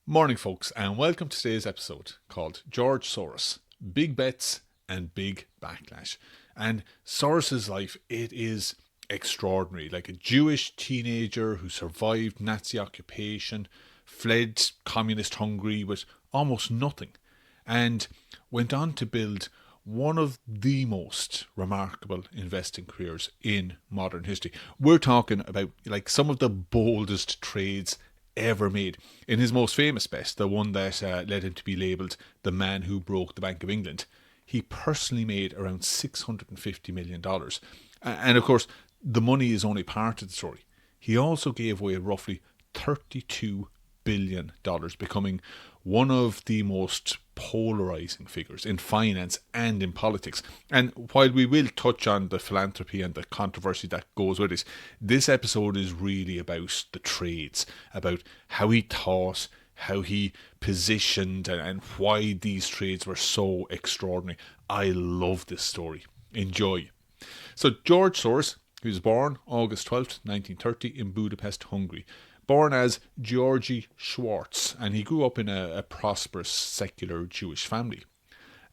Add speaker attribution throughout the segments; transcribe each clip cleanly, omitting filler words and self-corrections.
Speaker 1: Morning folks, and welcome to today's episode called George Soros, Big Bets and Big Backlash. And Soros's life, it is extraordinary. Like a Jewish teenager who survived Nazi occupation, fled communist Hungary with almost nothing, and went on to build one of the most remarkable investing careers in modern history. We're talking about like some of the boldest trades ever made. In his most famous bet, the one that led him to be labelled the man who broke the Bank of England, he personally made around $650 million. And of course, the money is only part of the story. He also gave away roughly $32 billion, becoming one of the most polarising figures in finance and in politics. And while we will touch on the philanthropy and the controversy that goes with it, this episode is really about the trades, about how he thought, how he positioned, and why these trades were so extraordinary. I love this story. Enjoy. So George Soros, he was born August 12th, 1930 in Budapest, Hungary. Born as Georgi Schwartz, and he grew up in a prosperous secular Jewish family.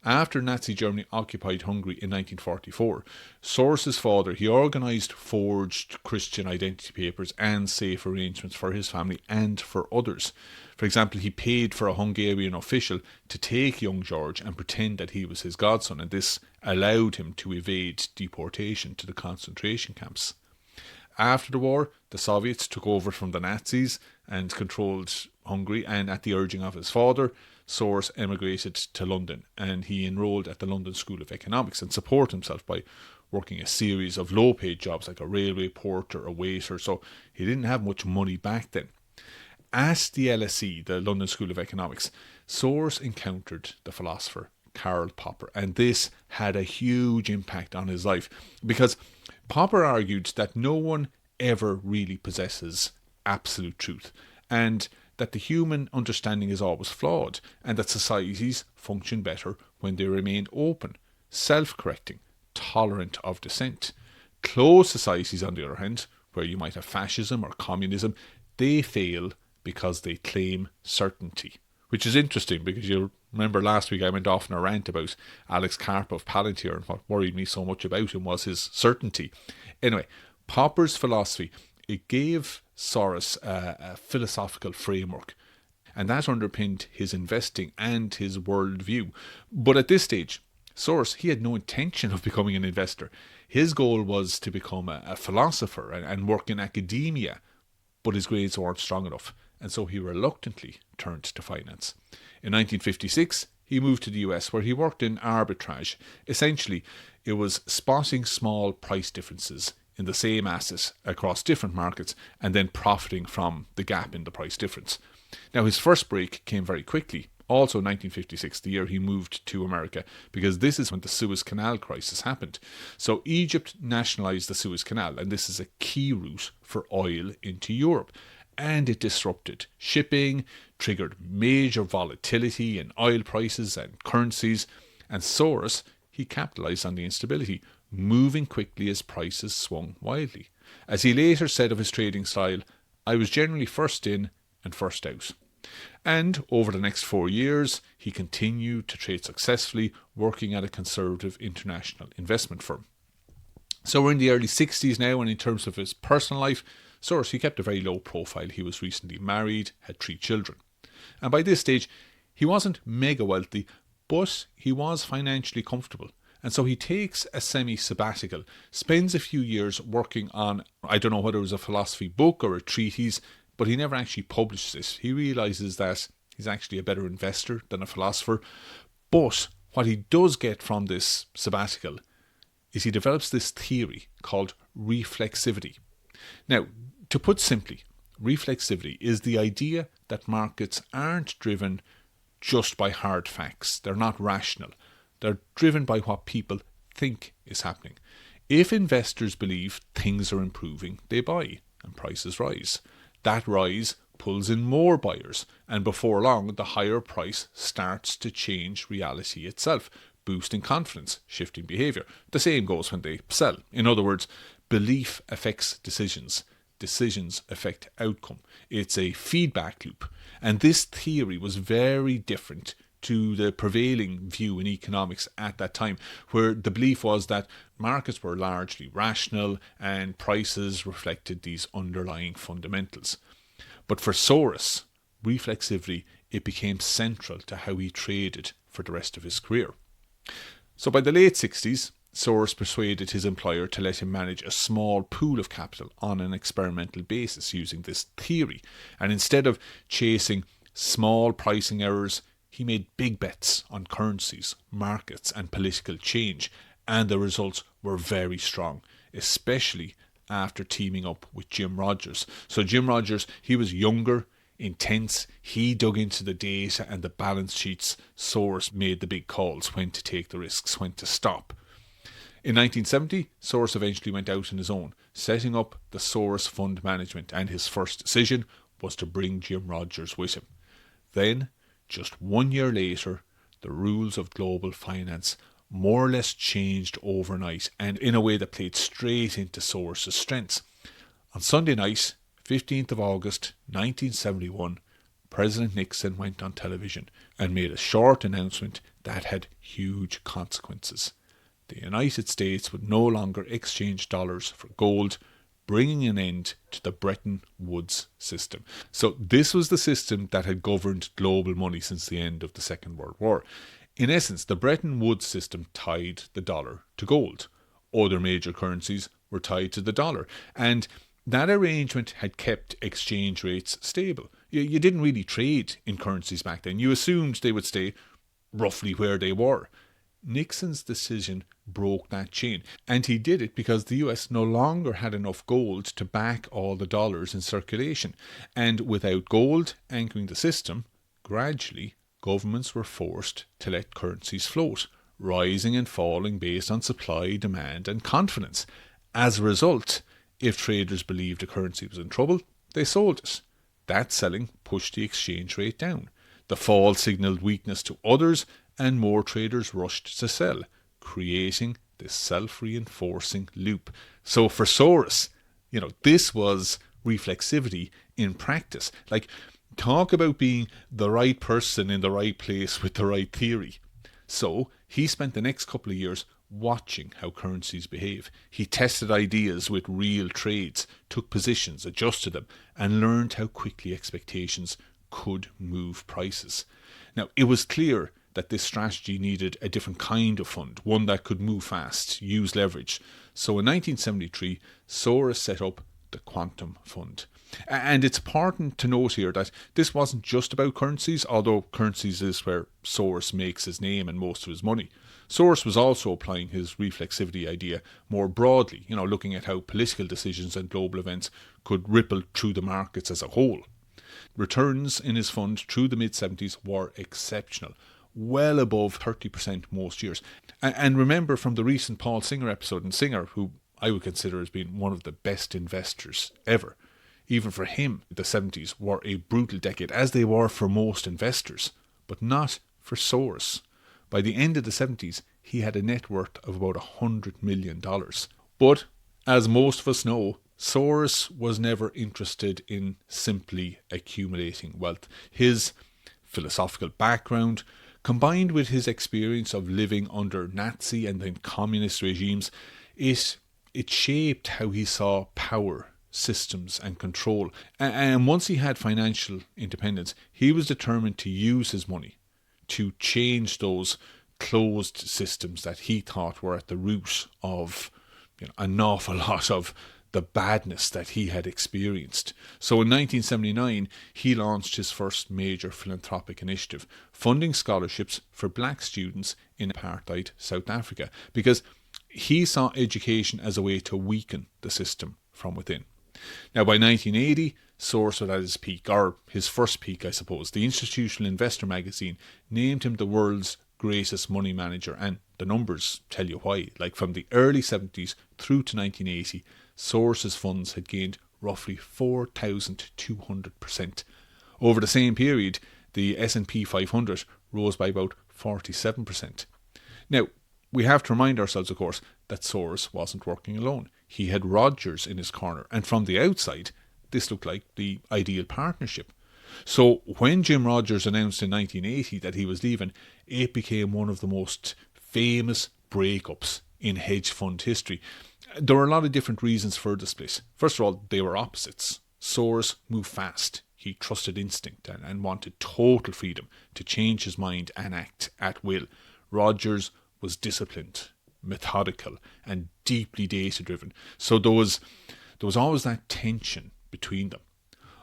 Speaker 1: After Nazi Germany occupied Hungary in 1944, Soros's father, he organised forged Christian identity papers and safe arrangements for his family and for others. For example, he paid for a Hungarian official to take young George and pretend that he was his godson, and this allowed him to evade deportation to the concentration camps. After the war, the Soviets took over from the Nazis and controlled Hungary, and at the urging of his father, Soros emigrated to London, and he enrolled at the London School of Economics and supported himself by working a series of low-paid jobs like a railway porter, a waiter, so he didn't have much money back then. At the LSE, the London School of Economics, Soros encountered the philosopher Karl Popper, and this had a huge impact on his life because Popper argued that no one ever really possesses absolute truth, and that the human understanding is always flawed, and that societies function better when they remain open, self-correcting, tolerant of dissent. Closed societies, on the other hand, where you might have fascism or communism, they fail because they claim certainty. Which is interesting because you'll remember last week I went off on a rant about Alex Karp of Palantir, and what worried me so much about him was his certainty. Anyway, Popper's philosophy, it gave Soros a philosophical framework, and that underpinned his investing and his worldview. But at this stage, Soros, he had no intention of becoming an investor. His goal was to become a philosopher and work in academia, but his grades weren't strong enough, and so he reluctantly turned to finance. In 1956, he moved to the US, where he worked in arbitrage. Essentially, it was spotting small price differences in the same asset across different markets and then profiting from the gap in the price difference. Now, his first break came very quickly, also 1956, the year he moved to America, because this is when the Suez Canal crisis happened. So Egypt nationalised the Suez Canal, and this is a key route for oil into Europe. And it disrupted shipping, triggered major volatility in oil prices and currencies, and Soros, he capitalised on the instability, moving quickly as prices swung wildly. As he later said of his trading style, "I was generally first in and first out." And over the next 4 years, he continued to trade successfully, working at a conservative international investment firm. So we're in the early 60s now, and in terms of his personal life, Soros, he kept a very low profile. He was recently married, had 3 children. And by this stage, he wasn't mega wealthy, but he was financially comfortable. And so he takes a semi-sabbatical, spends a few years working on, I don't know whether it was a philosophy book or a treatise, but he never actually publishes this. He realises that he's actually a better investor than a philosopher. But what he does get from this sabbatical is he develops this theory called reflexivity. Now, to put simply, reflexivity is the idea that markets aren't driven just by hard facts. They're not rational. They're driven by what people think is happening. If investors believe things are improving, they buy and prices rise. That rise pulls in more buyers, and before long, the higher price starts to change reality itself, boosting confidence, shifting behaviour. The same goes when they sell. In other words, belief affects decisions. Decisions affect outcome. It's a feedback loop. And this theory was very different to the prevailing view in economics at that time, where the belief was that markets were largely rational and prices reflected these underlying fundamentals. But for Soros, reflexivity, it became central to how he traded for the rest of his career. So by the late 60s, Soros persuaded his employer to let him manage a small pool of capital on an experimental basis using this theory. And instead of chasing small pricing errors, he made big bets on currencies, markets, and political change. And the results were very strong, especially after teaming up with Jim Rogers. So Jim Rogers, he was younger, intense. He dug into the data and the balance sheets. Soros made the big calls, when to take the risks, when to stop. In 1970, Soros eventually went out on his own, setting up the Soros Fund Management, and his first decision was to bring Jim Rogers with him. Then, just 1 year later, the rules of global finance more or less changed overnight, and in a way that played straight into Soros' strengths. On Sunday night, 15th of August 1971, President Nixon went on television and made a short announcement that had huge consequences. The United States would no longer exchange dollars for gold, bringing an end to the Bretton Woods system. So this was the system that had governed global money since the end of the Second World War. In essence, the Bretton Woods system tied the dollar to gold. Other major currencies were tied to the dollar, and that arrangement had kept exchange rates stable. You didn't really trade in currencies back then. You assumed they would stay roughly where they were. Nixon's decision broke that chain, and he did it because the US no longer had enough gold to back all the dollars in circulation. And without gold anchoring the system, gradually governments were forced to let currencies float, rising and falling based on supply, demand, and confidence. As a result, if traders believed a currency was in trouble, they sold it. That selling pushed the exchange rate down. The fall signalled weakness to others, and more traders rushed to sell, creating this self-reinforcing loop. So for Soros, this was reflexivity in practice. Like, talk about being the right person in the right place with the right theory. So he spent the next couple of years watching how currencies behave. He tested ideas with real trades, took positions, adjusted them, and learned how quickly expectations could move prices. Now, it was clear that this strategy needed a different kind of fund, one that could move fast, use leverage. So in 1973, Soros set up the Quantum Fund. And it's important to note here that this wasn't just about currencies, although currencies is where Soros makes his name and most of his money. Soros was also applying his reflexivity idea more broadly, looking at how political decisions and global events could ripple through the markets as a whole. Returns in his fund through the mid-70s were exceptional, well above 30% most years. And remember from the recent Paul Singer episode, and Singer, who I would consider as being one of the best investors ever, even for him, the 70s were a brutal decade, as they were for most investors, but not for Soros. By the end of the 70s, he had a net worth of about $100 million. But, as most of us know, Soros was never interested in simply accumulating wealth. His philosophical background, combined with his experience of living under Nazi and then communist regimes, it shaped how he saw power, systems and control. And once he had financial independence, he was determined to use his money to change those closed systems that he thought were at the root of an awful lot of the badness that he had experienced. So in 1979, he launched his first major philanthropic initiative, funding scholarships for black students in apartheid South Africa, because he saw education as a way to weaken the system from within. Now, by 1980, Soros was at his peak, or his first peak, I suppose. The Institutional Investor magazine named him the world's greatest money manager, and the numbers tell you why. Like, from the early 70s through to 1980, Soros' funds had gained roughly 4,200%. Over the same period, the S&P 500 rose by about 47%. Now, we have to remind ourselves, of course, that Soros wasn't working alone. He had Rogers in his corner, and from the outside, this looked like the ideal partnership. So when Jim Rogers announced in 1980 that he was leaving, it became one of the most famous breakups in hedge fund history. There were a lot of different reasons for the split. First of all, they were opposites. Soros moved fast. He trusted instinct and wanted total freedom to change his mind and act at will. Rogers was disciplined, methodical, and deeply data-driven. So there was always that tension between them.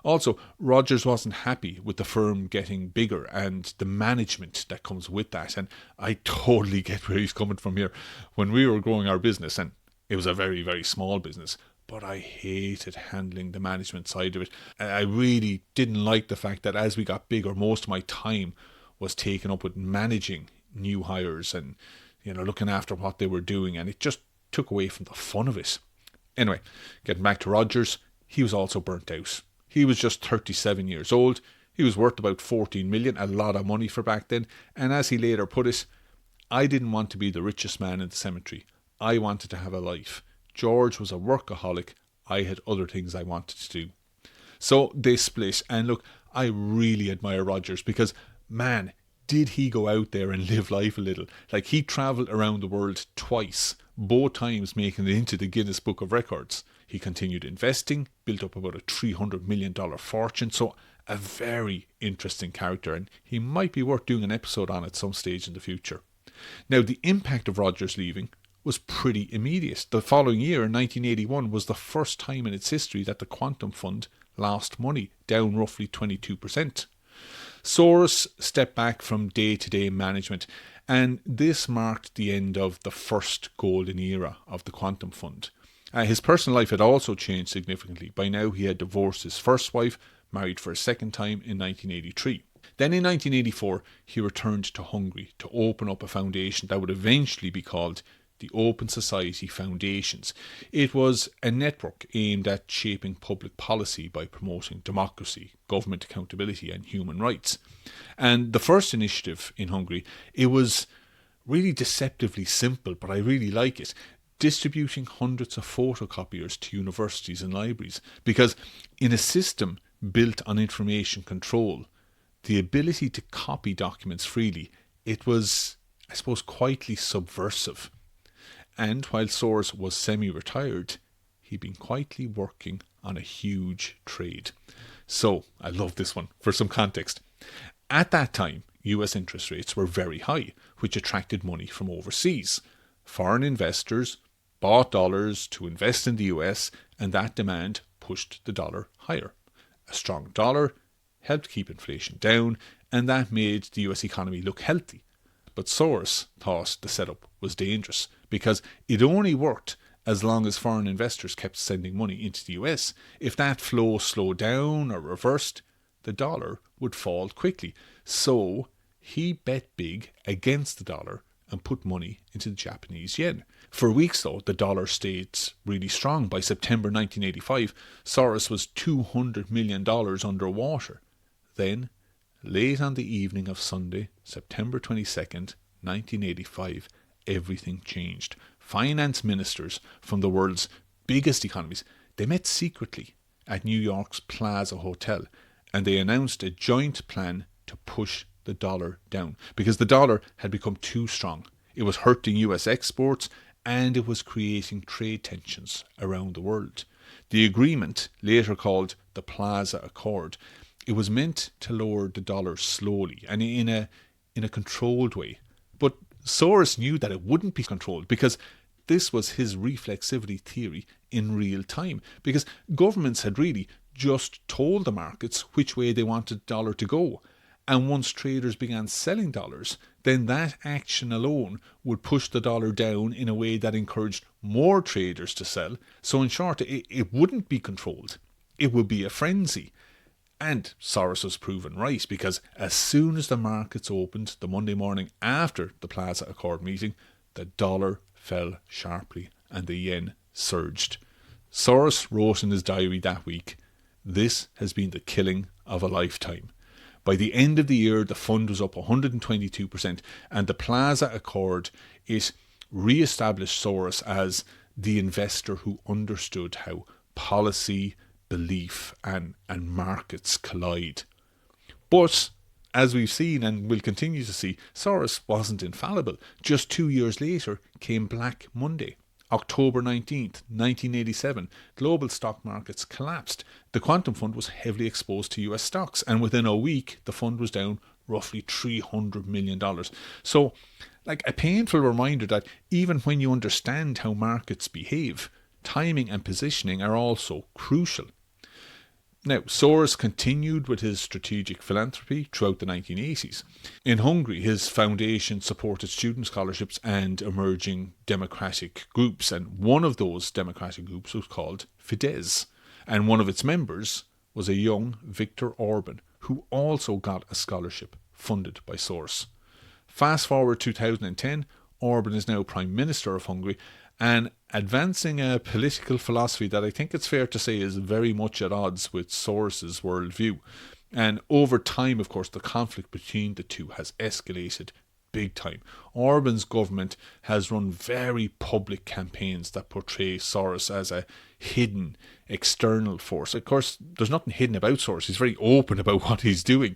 Speaker 1: Also, Rogers wasn't happy with the firm getting bigger and the management that comes with that. And I totally get where he's coming from here. When we were growing our business, and it was a very, very small business, but I hated handling the management side of it. I really didn't like the fact that as we got bigger, most of my time was taken up with managing new hires and, looking after what they were doing. And it just took away from the fun of it. Anyway, getting back to Rogers, he was also burnt out. He was just 37 years old. He was worth about 14 million, a lot of money for back then. And as he later put it, I didn't want to be the richest man in the cemetery. I wanted to have a life. George was a workaholic. I had other things I wanted to do. So they split. And look, I really admire Rogers because, man, did he go out there and live life a little. Like, he travelled around the world twice, both times making it into the Guinness Book of Records. He continued investing, built up about a $300 million fortune. So a very interesting character, and he might be worth doing an episode on at some stage in the future. Now, the impact of Rogers leaving was pretty immediate. The following year, 1981, was the first time in its history that the Quantum Fund lost money, down roughly 22%. Soros stepped back from day-to-day management, and this marked the end of the first golden era of the Quantum Fund. His personal life had also changed significantly. By now, he had divorced his first wife, married for a second time in 1983. Then in 1984, he returned to Hungary to open up a foundation that would eventually be called the Open Society Foundations. It was a network aimed at shaping public policy by promoting democracy, government accountability, and human rights. And the first initiative in Hungary, it was really deceptively simple, but I really like it. Distributing hundreds of photocopiers to universities and libraries, because in a system built on information control, the ability to copy documents freely, it was, I suppose, quietly subversive. And while Soros was semi-retired, he'd been quietly working on a huge trade. So, I love this one. For some context, at that time, US interest rates were very high, which attracted money from overseas. Foreign investors bought dollars to invest in the US, and that demand pushed the dollar higher. A strong dollar helped keep inflation down, and that made the US economy look healthy. But Soros thought the setup was dangerous because it only worked as long as foreign investors kept sending money into the US. If that flow slowed down or reversed, the dollar would fall quickly. So he bet big against the dollar and put money into the Japanese yen. For weeks, though, the dollar stayed really strong. By September 1985, Soros was $200 million underwater. Then, late on the evening of Sunday, September 22nd, 1985, everything changed. Finance ministers from the world's biggest economies, they met secretly at New York's Plaza Hotel, and they announced a joint plan to push the dollar down because the dollar had become too strong. It was hurting US exports and it was creating trade tensions around the world. The agreement, later called the Plaza Accord, it was meant to lower the dollar slowly and in a controlled way. But Soros knew that it wouldn't be controlled because this was his reflexivity theory in real time, because governments had really just told the markets which way they wanted the dollar to go. And once traders began selling dollars, then that action alone would push the dollar down in a way that encouraged more traders to sell. So in short, it wouldn't be controlled. It would be a frenzy. And Soros was proven right, because as soon as the markets opened the Monday morning after the Plaza Accord meeting, the dollar fell sharply and the yen surged. Soros wrote in his diary that week, "This has been the killing of a lifetime." By the end of the year, the fund was up 122%, and the Plaza Accord, it re-established Soros as the investor who understood how policy, belief and markets collide. But as we've seen and will continue to see, Soros wasn't infallible. Just 2 years later came Black Monday. October 19th, 1987, global stock markets collapsed. The quantum fund was heavily exposed to US stocks, and within a week, the fund was down roughly $300 million. So, like a painful reminder that even when you understand how markets behave, timing and positioning are also crucial. Now, Soros continued with his strategic philanthropy throughout the 1980s. In Hungary, his foundation supported student scholarships and emerging democratic groups, and one of those democratic groups was called Fidesz, and one of its members was a young Viktor Orban, who also got a scholarship funded by Soros. Fast forward 2010, Orban is now Prime Minister of Hungary, and advancing a political philosophy that I think it's fair to say is very much at odds with Soros's worldview. And over time, of course, the conflict between the two has escalated big time. Orban's government has run very public campaigns that portray Soros as a hidden external force. Of course, there's nothing hidden about Soros. He's very open about what he's doing.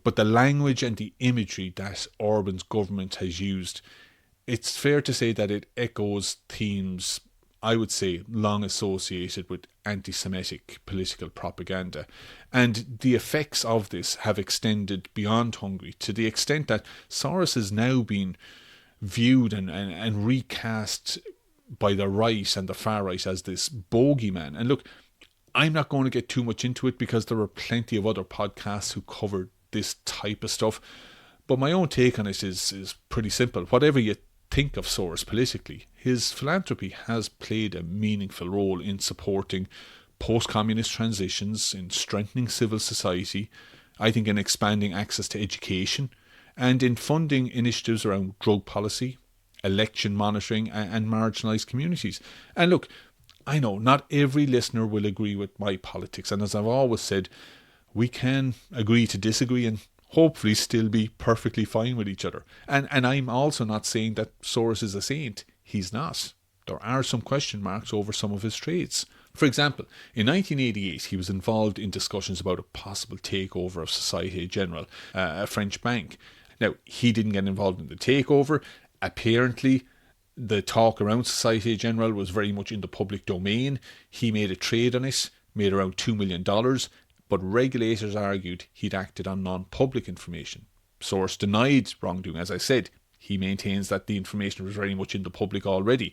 Speaker 1: But the language and the imagery that Orban's government has used, it's fair to say that it echoes themes, I would say, long associated with anti-Semitic political propaganda. And the effects of this have extended beyond Hungary to the extent that Soros is now being viewed and recast by the right and the far right as this bogeyman. And look, I'm not going to get too much into it because there are plenty of other podcasts who cover this type of stuff. But my own take on it is pretty simple. Whatever you think of Soros politically, his philanthropy has played a meaningful role in supporting post-communist transitions, in strengthening civil society, I think in expanding access to education, and in funding initiatives around drug policy, election monitoring and marginalised communities. And look, I know not every listener will agree with my politics, and as I've always said, we can agree to disagree and hopefully still be perfectly fine with each other. And I'm also not saying that Soros is a saint. He's not. There are some question marks over some of his trades. For example, in 1988, he was involved in discussions about a possible takeover of Société Générale, a French bank. Now, he didn't get involved in the takeover. Apparently, the talk around Société Générale was very much in the public domain. He made a trade on it, made around $2 million, but regulators argued he'd acted on non-public information. Soros denied wrongdoing. As I said, he maintains that the information was very much in the public already.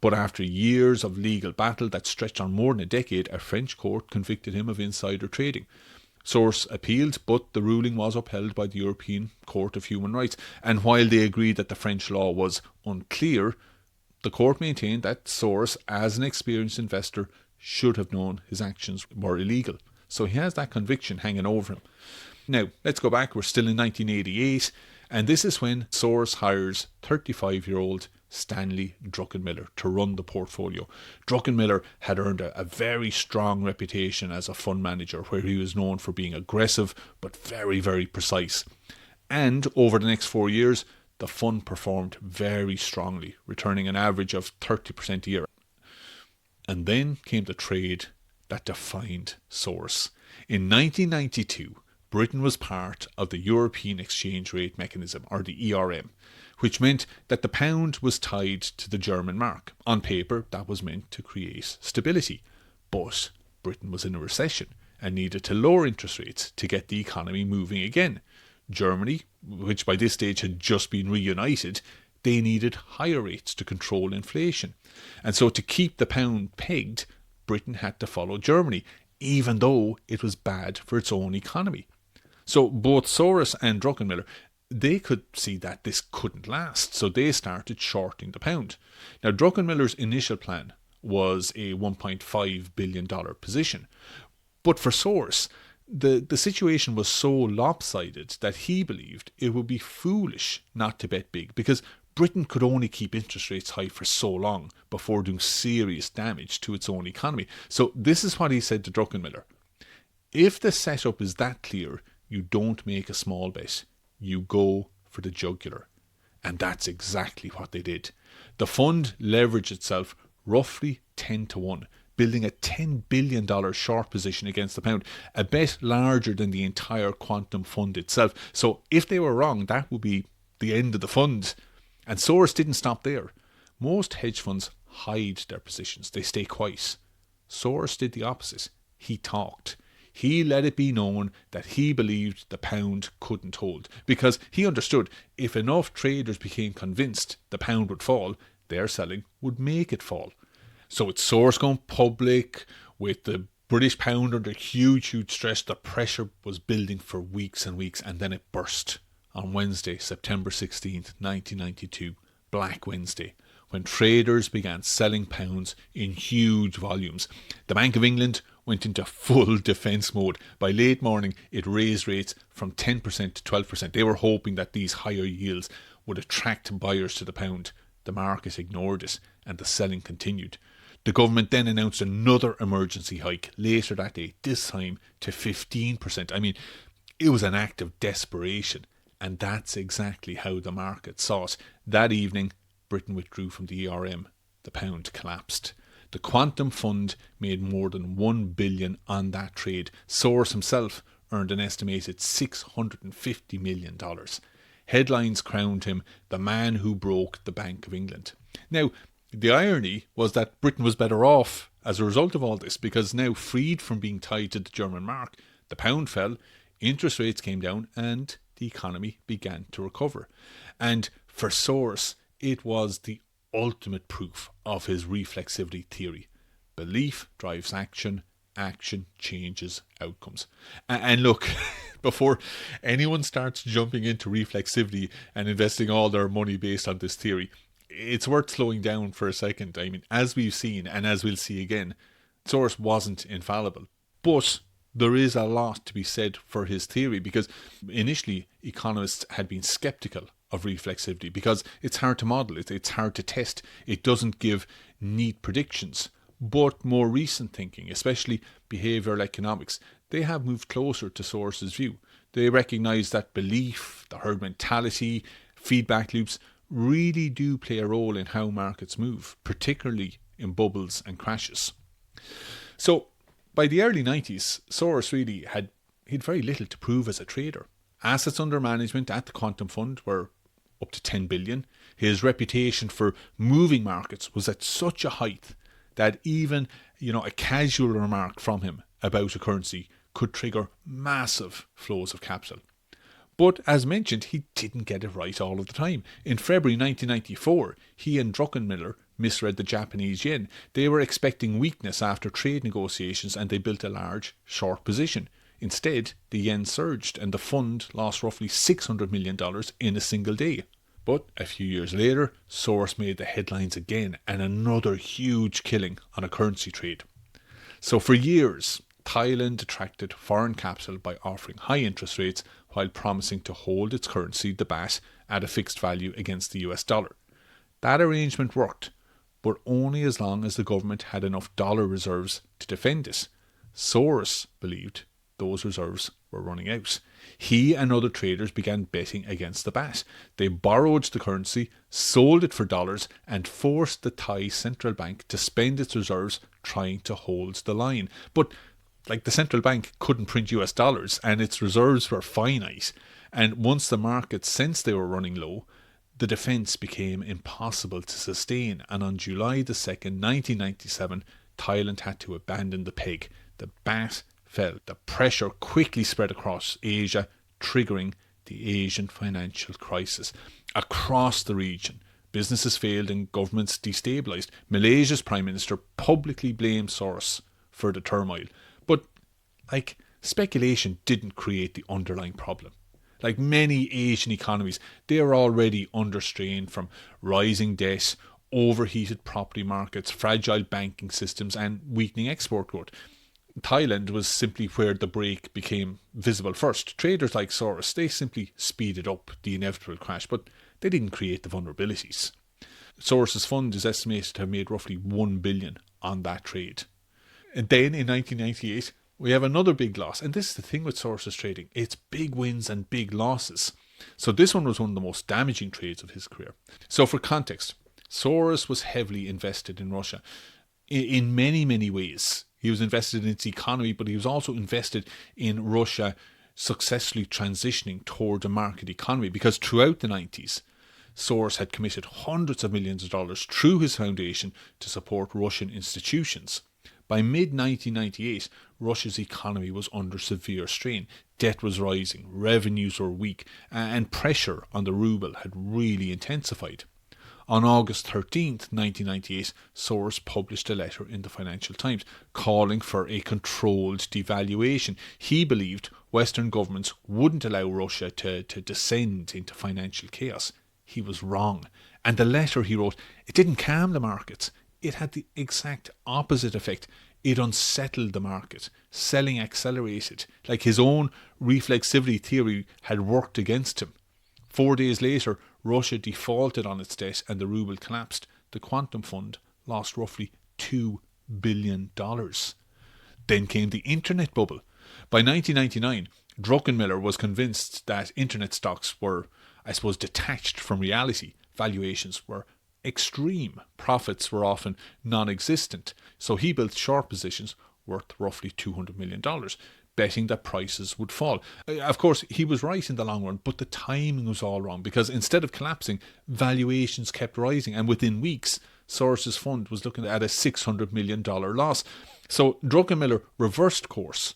Speaker 1: But after years of legal battle that stretched on more than a decade, a French court convicted him of insider trading. Soros appealed, but the ruling was upheld by the European Court of Human Rights. And while they agreed that the French law was unclear, the court maintained that Soros, as an experienced investor, should have known his actions were illegal. So he has that conviction hanging over him. Now, let's go back. We're still in 1988, and this is when Soros hires 35-year-old Stanley Druckenmiller to run the portfolio. Druckenmiller had earned a very strong reputation as a fund manager, where he was known for being aggressive but very, very precise. And over the next 4 years, the fund performed very strongly, returning an average of 30% a year. And then came the trade that defined Soros. In 1992, Britain was part of the European Exchange Rate Mechanism, or the ERM, which meant that the pound was tied to the German mark. On paper, that was meant to create stability. But Britain was in a recession and needed to lower interest rates to get the economy moving again. Germany, which by this stage had just been reunited, they needed higher rates to control inflation. And so to keep the pound pegged, Britain had to follow Germany, even though it was bad for its own economy. So both Soros and Druckenmiller, they could see that this couldn't last, so they started shorting the pound. Now, Druckenmiller's initial plan was a $1.5 billion position. But for Soros, the situation was so lopsided that he believed it would be foolish not to bet big, because Britain could only keep interest rates high for so long before doing serious damage to its own economy. So this is what he said to Druckenmiller. If the setup is that clear, you don't make a small bet. You go for the jugular. And that's exactly what they did. The fund leveraged itself roughly 10 to 1, building a $10 billion short position against the pound, a bet larger than the entire quantum fund itself. So if they were wrong, that would be the end of the fund. And Soros didn't stop there. Most hedge funds hide their positions. They stay quiet. Soros did the opposite. He talked. He let it be known that he believed the pound couldn't hold, because he understood if enough traders became convinced the pound would fall, their selling would make it fall. So with Soros going public, with the British pound under huge stress, the pressure was building for weeks and weeks, and then it burst on Wednesday, September 16th, 1992, Black Wednesday, when traders began selling pounds in huge volumes. The Bank of England went into full defence mode. By late morning, it raised rates from 10% to 12%. They were hoping that these higher yields would attract buyers to the pound. The market ignored it, and the selling continued. The government then announced another emergency hike later that day, this time to 15%. I mean, it was an act of desperation, and that's exactly how the market saw it. That evening, Britain withdrew from the ERM. The pound collapsed. The quantum fund made more than $1 billion on that trade. Soros himself earned an estimated $650 million. Headlines crowned him the man who broke the Bank of England. Now, the irony was that Britain was better off as a result of all this, because now freed from being tied to the German mark, the pound fell, interest rates came down, and the economy began to recover. And for Soros, it was the ultimate proof of his reflexivity theory. Belief drives action, action changes outcomes. And look, before anyone starts jumping into reflexivity and investing all their money based on this theory, it's worth slowing down for a second. I mean, as we've seen, and as we'll see again, Soros wasn't infallible. But there is a lot to be said for his theory, because initially economists had been skeptical of reflexivity because it's hard to model, it's hard to test, it doesn't give neat predictions. But more recent thinking, especially behavioural economics, they have moved closer to Soros's view. They recognise that belief, the herd mentality, feedback loops really do play a role in how markets move, particularly in bubbles and crashes. So by the early 90s, Soros really had very little to prove as a trader. Assets under management at the Quantum Fund were up to 10 billion. His reputation for moving markets was at such a height that even, a casual remark from him about a currency could trigger massive flows of capital. But as mentioned, he didn't get it right all of the time. In February 1994, he and Druckenmiller misread the Japanese yen. They were expecting weakness after trade negotiations, and they built a large short position. Instead, the yen surged and the fund lost roughly $600 million in a single day. But a few years later, Soros made the headlines again, and another huge killing on a currency trade. So for years, Thailand attracted foreign capital by offering high interest rates while promising to hold its currency, the baht, at a fixed value against the US dollar. That arrangement worked, but only as long as the government had enough dollar reserves to defend it. Soros believed those reserves were running out. He and other traders began betting against the baht. They borrowed the currency, sold it for dollars, and forced the Thai central bank to spend its reserves trying to hold the line. But the central bank couldn't print US dollars, and its reserves were finite. And once the market sensed they were running low, the defence became impossible to sustain. And on July the 2nd, 1997, Thailand had to abandon the peg. The baht fell. The pressure quickly spread across Asia, triggering the Asian financial crisis. Across the region, businesses failed and governments destabilised. Malaysia's Prime Minister publicly blamed Soros for the turmoil. But, speculation didn't create the underlying problem. Like many Asian economies, they are already under strain from rising debt, overheated property markets, fragile banking systems, and weakening export growth. Thailand was simply where the break became visible first. Traders like Soros, they simply speeded up the inevitable crash, but they didn't create the vulnerabilities. Soros's fund is estimated to have made roughly $1 billion on that trade. And then in 1998, we have another big loss. And this is the thing with Soros' trading. It's big wins and big losses. So this one was one of the most damaging trades of his career. So for context, Soros was heavily invested in Russia in many, many ways. He was invested in its economy, but he was also invested in Russia successfully transitioning toward a market economy, because throughout the 90s, Soros had committed hundreds of millions of dollars through his foundation to support Russian institutions. By mid-1998, Russia's economy was under severe strain. Debt was rising, revenues were weak, and pressure on the ruble had really intensified. On August 13th, 1998, Soros published a letter in the Financial Times calling for a controlled devaluation. He believed Western governments wouldn't allow Russia to descend into financial chaos. He was wrong. And the letter he wrote, it didn't calm the markets. It had the exact opposite effect. It unsettled the market. Selling accelerated, like his own reflexivity theory had worked against him. 4 days later, Russia defaulted on its debt and the ruble collapsed. The quantum fund lost roughly $2 billion. Then came the internet bubble. By 1999, Druckenmiller was convinced that internet stocks were, detached from reality. Valuations were extreme. Profits were often non-existent. So he built short positions worth roughly $200 million, betting that prices would fall. Of course, he was right in the long run, but the timing was all wrong, because instead of collapsing, valuations kept rising, and within weeks, Soros' fund was looking at a $600 million loss. So Druckenmiller reversed course,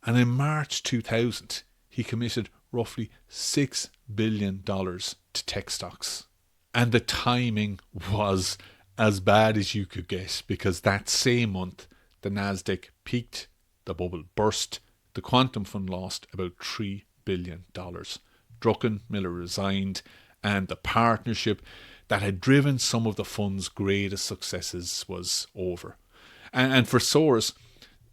Speaker 1: and in March 2000, he committed roughly $6 billion to tech stocks. And the timing was as bad as you could get, because that same month, the Nasdaq peaked, the bubble burst, the quantum fund lost about $3 billion. Druckenmiller resigned, and the partnership that had driven some of the fund's greatest successes was over. And for Soros,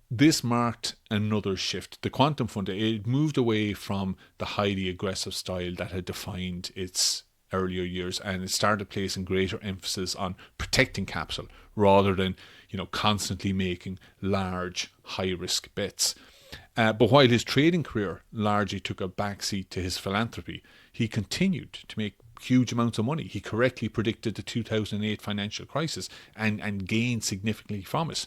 Speaker 1: this marked another shift. The quantum fund, it moved away from the highly aggressive style that had defined its earlier years, and it started placing greater emphasis on protecting capital rather than, constantly making large, high-risk bets. But while his trading career largely took a backseat to his philanthropy, he continued to make huge amounts of money. He correctly predicted the 2008 financial crisis and gained significantly from it.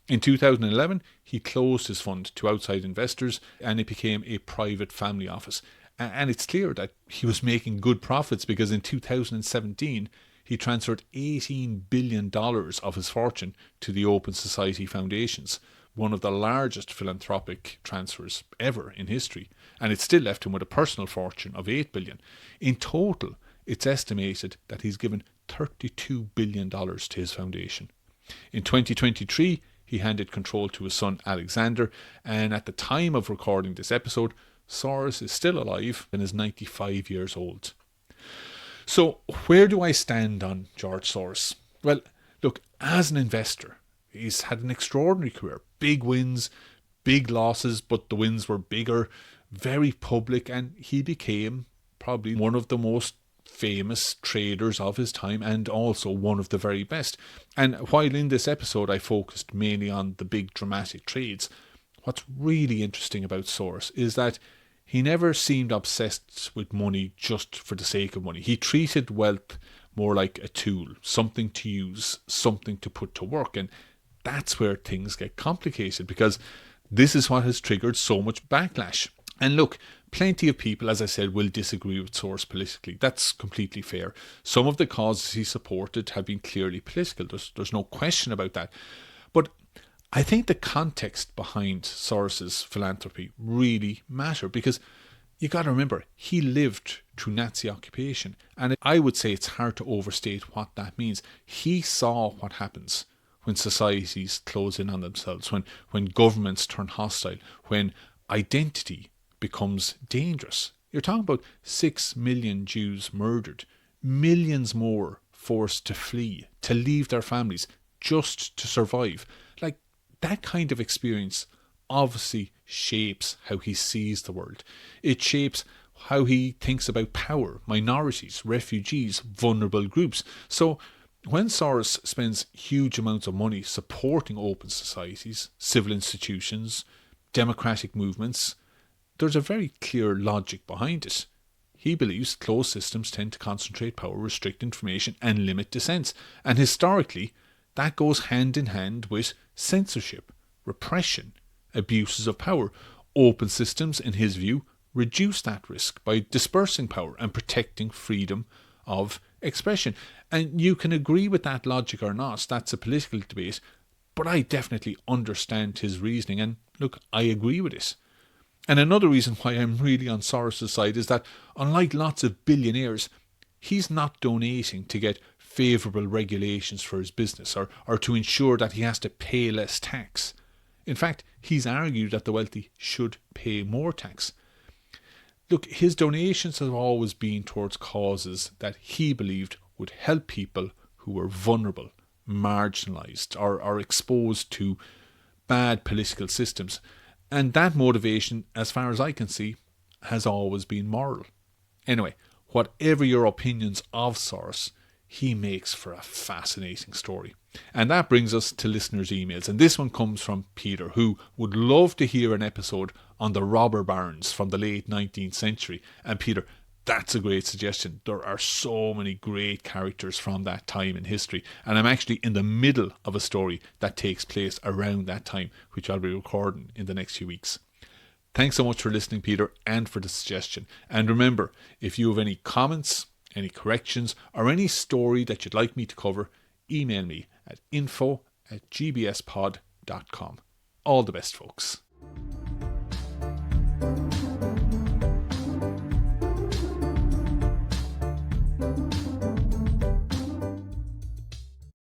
Speaker 1: In 2011, he closed his fund to outside investors, and it became a private family office. And it's clear that he was making good profits, because in 2017, he transferred $18 billion of his fortune to the Open Society Foundations, one of the largest philanthropic transfers ever in history. And it still left him with a personal fortune of $8 billion. In total, it's estimated that he's given $32 billion to his foundation. In 2023, he handed control to his son Alexander, and at the time of recording this episode, Soros is still alive and is 95 years old. So where do I stand on George Soros? Well, look, as an investor, he's had an extraordinary career. Big wins, big losses, but the wins were bigger, very public, and he became probably one of the most famous traders of his time, and also one of the very best. And while in this episode I focused mainly on the big dramatic trades, what's really interesting about Soros is that he never seemed obsessed with money just for the sake of money. He treated wealth more like a tool, something to use, something to put to work. And that's where things get complicated, because this is what has triggered so much backlash. And look, plenty of people, as I said, will disagree with Soros politically. That's completely fair. Some of the causes he supported have been clearly political. There's no question about that. But I think the context behind Soros's philanthropy really matter, because you got to remember, he lived through Nazi occupation, and I would say it's hard to overstate what that means. He saw what happens when societies close in on themselves, when governments turn hostile, when identity becomes dangerous. You're talking about 6 million Jews murdered, millions more forced to flee, to leave their families just to survive. Like, that kind of experience obviously shapes how he sees the world. It shapes how he thinks about power, minorities, refugees, vulnerable groups. So when Soros spends huge amounts of money supporting open societies, civil institutions, democratic movements, there's a very clear logic behind it. He believes closed systems tend to concentrate power, restrict information, and limit dissent. And historically, that goes hand in hand with censorship, repression, abuses of power. Open systems, in his view, reduce that risk by dispersing power and protecting freedom of expression. And you can agree with that logic or not, that's a political debate, but I definitely understand his reasoning, and look, I agree with it. And another reason why I'm really on Soros' side is that, unlike lots of billionaires, he's not donating to get favourable regulations for his business or to ensure that he has to pay less tax. In fact, he's argued that the wealthy should pay more tax. Look, his donations have always been towards causes that he believed would help people who were vulnerable, marginalised, or exposed to bad political systems. And that motivation, as far as I can see, has always been moral. Anyway, whatever your opinions of Soros, he makes for a fascinating story. And that brings us to listeners' emails. And this one comes from Peter, who would love to hear an episode on the robber barons from the late 19th century. And Peter, that's a great suggestion. There are so many great characters from that time in history. And I'm actually in the middle of a story that takes place around that time, which I'll be recording in the next few weeks. Thanks so much for listening, Peter, and for the suggestion. And remember, if you have any comments, any corrections, or any story that you'd like me to cover, email me at info@gbspod.com. All the best, folks.